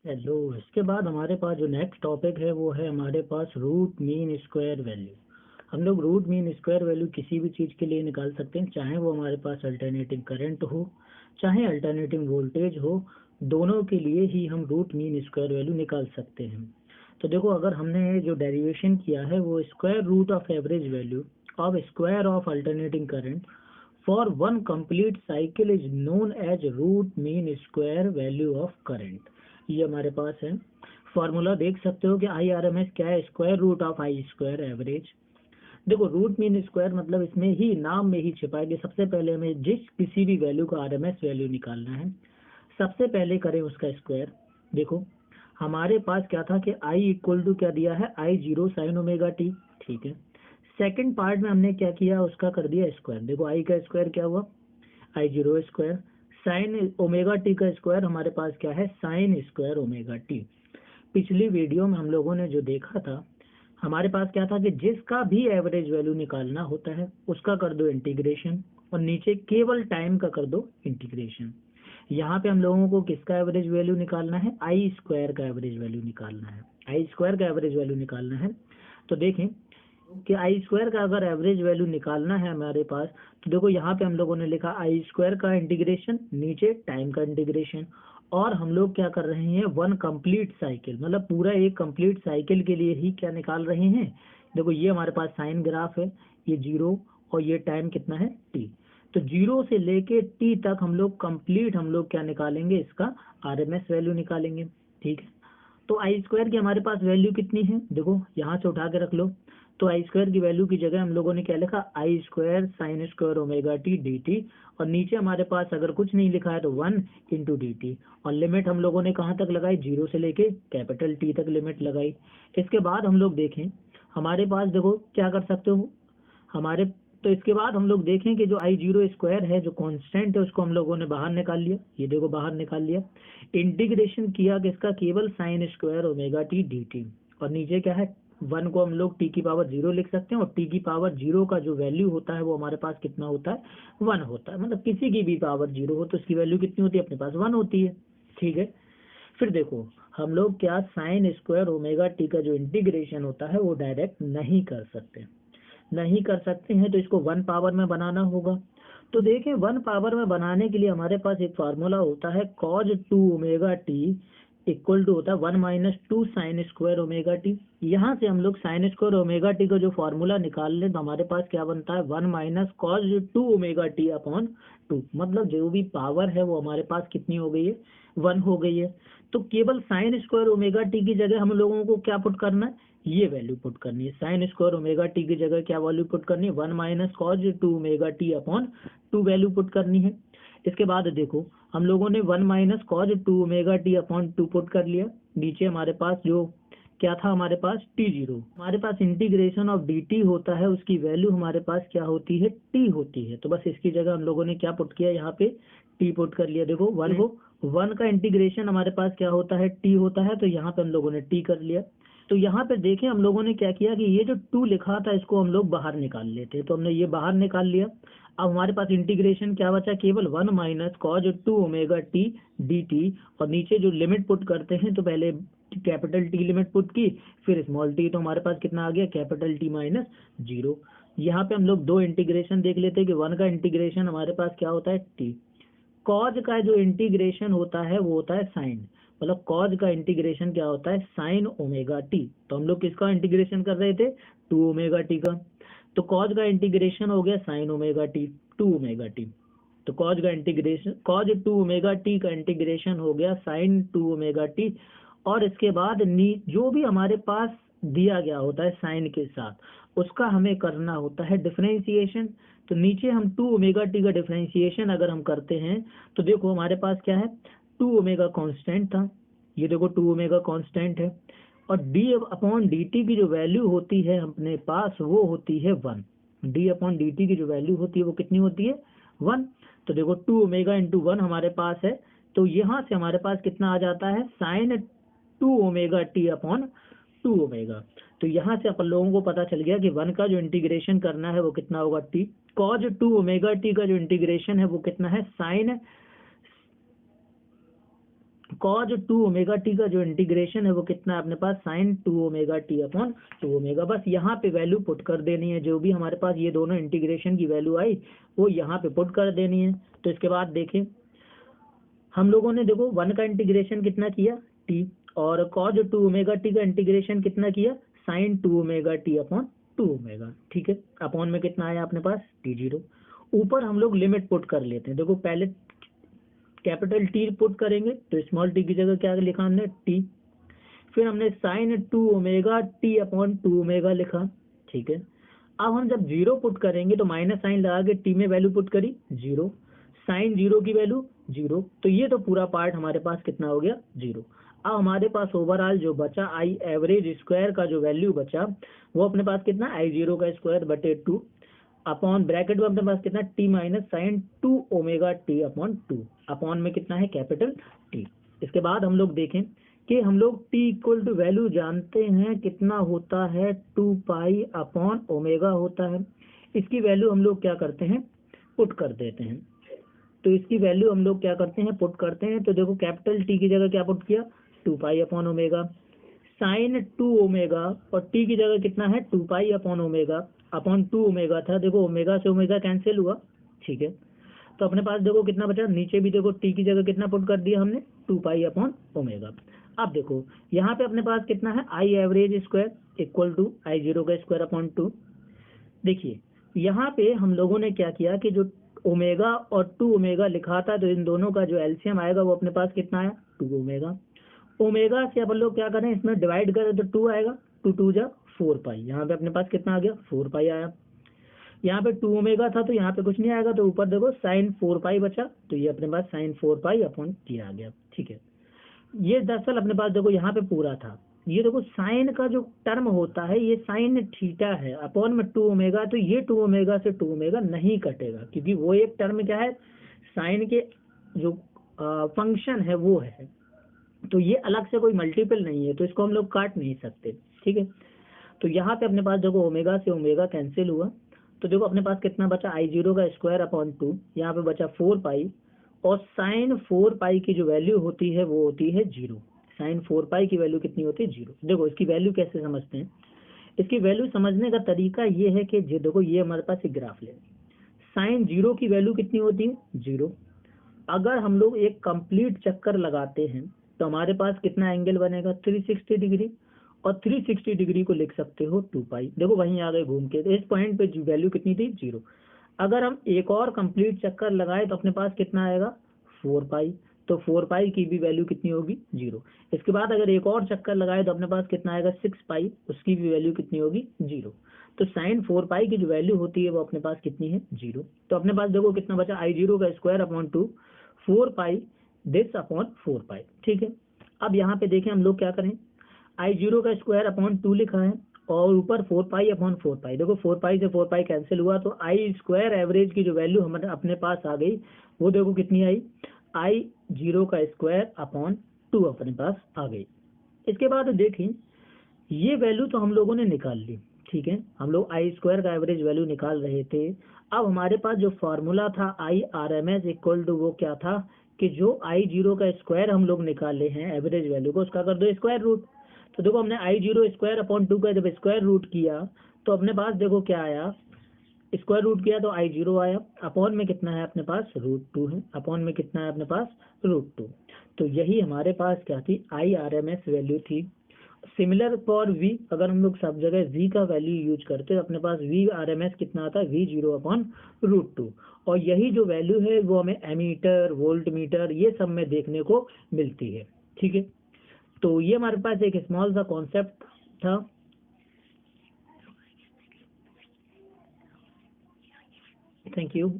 Hello. इसके बाद हमारे पास जो नेक्स्ट टॉपिक है वो है हमारे पास रूट मीन स्क्वायर वैल्यू। हम लोग रूट मीन स्क्वायर वैल्यू किसी भी चीज़ के लिए निकाल सकते हैं, चाहे वो हमारे पास अल्टरनेटिंग करंट हो, चाहे अल्टरनेटिंग वोल्टेज हो। दोनों के लिए ही हम रूट मीन स्क्वायर वैल्यू निकाल सकते हैं। तो देखो, अगर हमने जो डेरिवेशन किया है वो square root of average value of square of alternating current for one complete cycle is known as root mean square value of current. ये हमारे पास है फॉर्मूला। देख सकते हो कि आई आर एम एस क्या है, square root of I square average. देखो, रूट मीन स्क्वायर मतलब इसमें ही नाम में ही छिपा है कि सबसे पहले हमें जिस किसी भी वैल्यू का आर एम एस वैल्यू निकालना है, सबसे पहले करें उसका स्क्वायर। देखो, हमारे पास क्या था कि आई इक्वल टू क्या दिया है, आई जीरो साइन ओमेगा टी। ठीक है। सेकंड पार्ट में हमने क्या किया, उसका कर दिया स्क्वायर। देखो, आई का स्क्वायर क्या हुआ, I zero square. Sine omega T का स्क्वायर हमारे पास क्या है, साइन स्क्वायर ओमेगा टी। पिछली वीडियो में हम लोगों ने जो देखा था, हमारे पास क्या था कि जिसका भी एवरेज वैल्यू निकालना होता है उसका कर दो इंटीग्रेशन, और नीचे केवल टाइम का कर दो इंटीग्रेशन। यहाँ पे हम लोगों को किसका एवरेज वैल्यू निकालना है, आई स्क्वायर का एवरेज वैल्यू निकालना है। आई स्क्वायर का एवरेज वैल्यू निकालना है। तो देखें कि आई स्क्वायर का अगर एवरेज वैल्यू निकालना है हमारे पास, तो देखो यहाँ पे हम लोगों ने लिखा आई स्क्वायर का इंटीग्रेशन, नीचे टाइम का इंटीग्रेशन। और हम लोग क्या कर रहे हैं, वन कंप्लीट साइकिल, मतलब पूरा एक कंप्लीट साइकिल के लिए ही क्या निकाल रहे हैं। देखो, ये हमारे पास साइन ग्राफ है, ये जीरो, और ये टाइम कितना है, टी। तो जीरो से लेके टी तक हम लोग क्या निकालेंगे, इसका आरएमएस वैल्यू निकालेंगे। ठीक है। तो आई स्क्वायर की हमारे पास वैल्यू कितनी है, देखो यहाँ से उठा के रख लो। तो आई स्क्वायर की वैल्यू की जगह हम लोगों ने क्या लिखा, I square sine square omega T D T. और नीचे हमारे पास अगर कुछ नहीं लिखा है तो 1 × डी टी। और लिमिट हम लोगों ने कहाँ तक लगाई, जीरो से लेके कैपिटल टी तक लिमिट लगाई। इसके बाद हम लोग देखें, हमारे पास देखो क्या कर सकते हो हमारे। तो इसके बाद हम लोग देखें कि जो आई जीरो स्क्वायर है, जो कांस्टेंट है, उसको हम लोगों ने बाहर निकाल लिया। ये देखो बाहर निकाल लिया। इंटीग्रेशन किया किसका, केवल sign square omega T D T. और नीचे क्या है, 1 को हम लोग टी की पावर 0 लिख सकते हैं, और टी की पावर 0 का जो वैल्यू होता है वो हमारे पास कितना होता है, 1 होता है। मतलब किसी की भी पावर 0 हो तो उसकी वैल्यू कितनी होती है, अपने पास 1 होती है। ठीक है। फिर देखो, हम लोग क्या साइन स्क्वायर ओमेगा टी का जो इंटीग्रेशन होता है वो डायरेक्ट नहीं कर सकते, नहीं कर सकते हैं, तो इसको 1 पावर में बनाना होगा। तो देखें, 1 पावर में बनाने के लिए हमारे पास एक फार्मूला होता है, cos 2 omega T equal to होता है 1 - 2 साइन स्क्वायर ओमेगा टी। यहाँ से हम लोग साइन स्क्वायर ओमेगा टी का जो फार्मूला निकाल लें तो हमारे पास क्या बनता है, 1 - cos 2 ओमेगा टी अपॉन 2। मतलब जो भी पावर है वो हमारे पास कितनी हो गई है, 1 हो गई है। तो केवल साइन स्क्वायर ओमेगा टी की जगह हम लोगों को क्या पुट करना है, ये वैल्यू पुट करनी है। साइन स्क्वायर ओमेगा टी की जगह क्या वैल्यू पुट करनी है, 1 - cos 2 omega T upon 2 value put करनी है। इसके बाद देखो, हम लोगों ने 1 - cos 2 omega T upon 2 put कर लिया। नीचे हमारे पास जो क्या था, हमारे पास टी जीरो, हमारे पास इंटीग्रेशन ऑफ डी टी होता है, उसकी वैल्यू हमारे पास क्या होती है, टी होती है। तो बस इसकी जगह हम लोगों ने क्या पुट किया, यहाँ पे टी पुट कर लिया। देखो, 1 का इंटीग्रेशन हमारे पास क्या होता है, टी होता है, तो यहाँ पे हम लोगों ने टी कर लिया। तो यहाँ पे देखें, हम लोगों ने क्या किया कि ये जो 2 लिखा था इसको हम लोग बाहर निकाल लेते, तो हमने ये बाहर निकाल लिया। अब हमारे पास इंटीग्रेशन क्या बचा, केवल 1 - cos 2 omega T D T. और नीचे जो लिमिट पुट करते हैं, तो पहले कैपिटल टी लिमिट पुट की, फिर स्मॉल टी, तो हमारे पास कितना आ गया, कैपिटल टी माइनस 0। यहाँ पे हम लोग दो इंटीग्रेशन देख लेते हैं कि 1 का इंटीग्रेशन हमारे पास क्या होता है, टी। कॉज का जो इंटीग्रेशन होता है वो होता है साइन, मतलब कॉज का इंटीग्रेशन क्या होता है, साइन ओमेगा टी। तो हम लोग किसका इंटीग्रेशन कर रहे थे, 2 ओमेगा टी का। तो कॉज का इंटीग्रेशन हो गया sign omega T, 2 omega T. तो कॉज का इंटीग्रेशन, कॉज 2 ओमेगा टी का इंटीग्रेशन हो गया साइन 2 ओमेगा टी। और इसके बाद जो भी हमारे पास दिया गया होता है साइन के साथ, उसका हमें करना होता है डिफरेंशिएशन। तो नीचे हम 2 ओमेगा टी का डिफरेंशिएशन अगर हम करते हैं, तो देखो हमारे पास क्या है, 2 ओमेगा कांस्टेंट था, ये देखो 2 ओमेगा कांस्टेंट है। और डी अपॉन डी टी की जो वैल्यू होती है अपने पास वो होती है 1। डी अपॉन डी टी की जो वैल्यू होती है वो कितनी होती है, 1। तो देखो 2 ओमेगा इंटू 1 हमारे पास है, तो यहाँ से हमारे पास कितना आ जाता है, sine 2 omega T upon 2 omega. तो यहाँ से अपन लोगों को पता चल गया कि 1 का जो इंटीग्रेशन करना है वो कितना होगा, टी। कॉज 2 ओमेगा टी का जो इंटीग्रेशन है वो कितना है, साइन cos 2 ओमेगा टी का जो इंटीग्रेशन है वो कितना है अपने पास sin 2 omega T upon 2 omega. बस यहाँ पे वैल्यू पुट कर देनी है, जो भी हमारे पास ये दोनों इंटीग्रेशन की वैल्यू आई वो यहाँ पे पुट कर देनी है। तो इसके बाद देखें हम लोगों ने देखो 1 का इंटीग्रेशन कितना किया t, और cos 2 ओमेगा टी का इंटीग्रेशन कितना किया sin 2 omega T upon 2 omega. ठीक है, अपॉन में कितना आया अपने पास t0। ऊपर हम लोग लिमिट पुट कर लेते हैं। देखो पहले कैपिटल टी पुट करेंगे तो स्मॉल टी की जगह क्या लिखा हमने टी, फिर हमने sine 2 omega T upon 2 omega लिखा। ठीक है, अब हम जब जीरो पुट करेंगे तो माइनस साइन लगा के टी में वैल्यू पुट करी जीरो, साइन जीरो की वैल्यू जीरो, तो ये तो पूरा पार्ट हमारे पास कितना हो गया जीरो। अब हमारे पास ओवरऑल जो बचा आई एवरेज स्क्वायर का जो वैल्यू बचा वो अपने पास कितना आई जीरो का स्क्वायर बटे 2 अपॉन ब्रैकेट में अपने पास कितना T minus sine 2 omega T upon 2, upon में कितना है कैपिटल टी। इसके बाद हम लोग देखें कि हम लोग टी इक्वल टू वैल्यू जानते हैं कितना होता है 2 पाई अपॉन ओमेगा होता है। इसकी वैल्यू हम लोग क्या करते हैं पुट कर देते हैं। तो इसकी वैल्यू हम लोग क्या करते हैं पुट करते हैं। तो देखो कैपिटल टी की जगह क्या पुट किया 2 pi upon omega, sine 2 omega और टी की जगह कितना है 2 pi upon omega upon 2 omega था। देखो ओमेगा से ओमेगा कैंसिल हुआ। ठीक है, तो अपने पास देखो कितना बचा, नीचे भी देखो टी की जगह कितना पुट कर दिया हमने 2 पाई अपॉन ओमेगा। अब देखो यहाँ पे अपने पास कितना है I average square equal to I zero का स्क्वायर अपॉन 2। देखिए यहाँ पे हम लोगों ने क्या किया कि जो ओमेगा और 2 ओमेगा लिखा था तो इन दोनों का जो एलसीएम आएगा वो अपने पास कितना आया 2 ओमेगा। ओमेगा से अपन लोग क्या करें इसमें डिवाइड करें तो 2 आएगा, 2 2 जा 4 पाई, यहाँ पे अपने पास कितना आ गया 4 पाई आया। यहाँ पे 2 ओमेगा था तो यहाँ पे कुछ नहीं आएगा, तो ऊपर देखो साइन 4 पाई बचा, तो ये अपने पास साइन 4 पाई अपॉन टी आ गया। ठीक है, ये दरअसल अपने पास देखो यहाँ पे पूरा था। ये देखो साइन का जो टर्म होता है ये साइन थीटा है अपॉन में 2 ओमेगा, तो ये 2 ओमेगा से 2 ओमेगा नहीं कटेगा क्योंकि वो एक टर्म क्या है साइन के जो फंक्शन है वो है, तो ये अलग से कोई मल्टीपल नहीं है, तो इसको हम लोग काट नहीं सकते। ठीक है, तो यहाँ पे अपने पास देखो ओमेगा से ओमेगा कैंसिल हुआ, तो देखो अपने पास कितना बचा आई जीरो का स्क्वायर अपॉन 2, यहाँ पे बचा 4 पाई, और साइन 4 पाई की जो वैल्यू होती है वो होती है जीरो। साइन 4 पाई की वैल्यू कितनी होती है जीरो। देखो इसकी वैल्यू कैसे समझते हैं, इसकी वैल्यू समझने का तरीका ये है कि देखो ये हमारे पास एक ग्राफ ले, साइन जीरो की वैल्यू कितनी होती है जीरो। अगर हम लोग एक कंप्लीट चक्कर लगाते हैं तो हमारे पास कितना एंगल बनेगा 360 डिग्री, और 360 डिग्री को लिख सकते हो 2 पाई। देखो वहीं आ गए घूम के, तो इस पॉइंट पे वैल्यू कितनी थी जीरो। अगर हम एक और कंप्लीट चक्कर लगाए तो अपने पास कितना आएगा 4 पाई, तो 4 पाई की भी वैल्यू कितनी होगी जीरो। इसके बाद अगर एक और चक्कर लगाए तो अपने पास कितना आएगा 6 पाई, उसकी भी वैल्यू कितनी होगी जीरो। तो साइन 4 पाई की जो वैल्यू होती है वो अपने पास कितनी है जीरो। तो अपने पास देखो कितना बचा आई जीरो का square upon 2 4 pi this upon 4 पाई। ठीक है, अब यहाँ पे देखें हम लोग क्या करें, आई जीरो का स्क्वायर अपॉन 2 लिखा है और ऊपर 4 पाई अपॉन 4 पाई। देखो 4 पाई से 4 पाई कैंसिल हुआ, तो आई स्क्वायर एवरेज की जो वैल्यू हमारे अपने पास आ गई वो देखो कितनी आई आई जीरो का स्क्वायर अपॉन 2 अपने पास आ गई। इसके बाद देखें ये वैल्यू तो हम लोगों ने निकाल ली। ठीक है, हम लोग आई स्क्वायर का एवरेज वैल्यू निकाल रहे थे। अब हमारे पास जो फॉर्मूला था I R M S equal to वो क्या था कि जो आई जीरो का स्क्वायर हम लोग निकाले हैं एवरेज वैल्यू को उसका कर दो स्क्वायर रूट। तो देखो हमने आई जीरो स्क्वायर अपॉन 2 का जब स्क्वायर रूट किया तो अपने पास देखो क्या आया, स्क्वायर रूट किया तो आई जीरो आया, अपॉन में कितना है अपने पास √2 है, अपॉन में कितना है अपने पास √2। तो यही हमारे पास क्या थी I R M S value थी। सिमिलर फॉर वी, अगर हम लोग सब जगह वी का वैल्यू यूज करते हैं अपने पास वी आर एम एस कितना आता है V0 अपॉन √2, और यही जो वैल्यू है वो हमें एमीटर वोल्ट मीटर ये सब में देखने को मिलती है। ठीक है, तो ये हमारे पास एक स्मॉल सा कॉन्सेप्ट था। Thank you.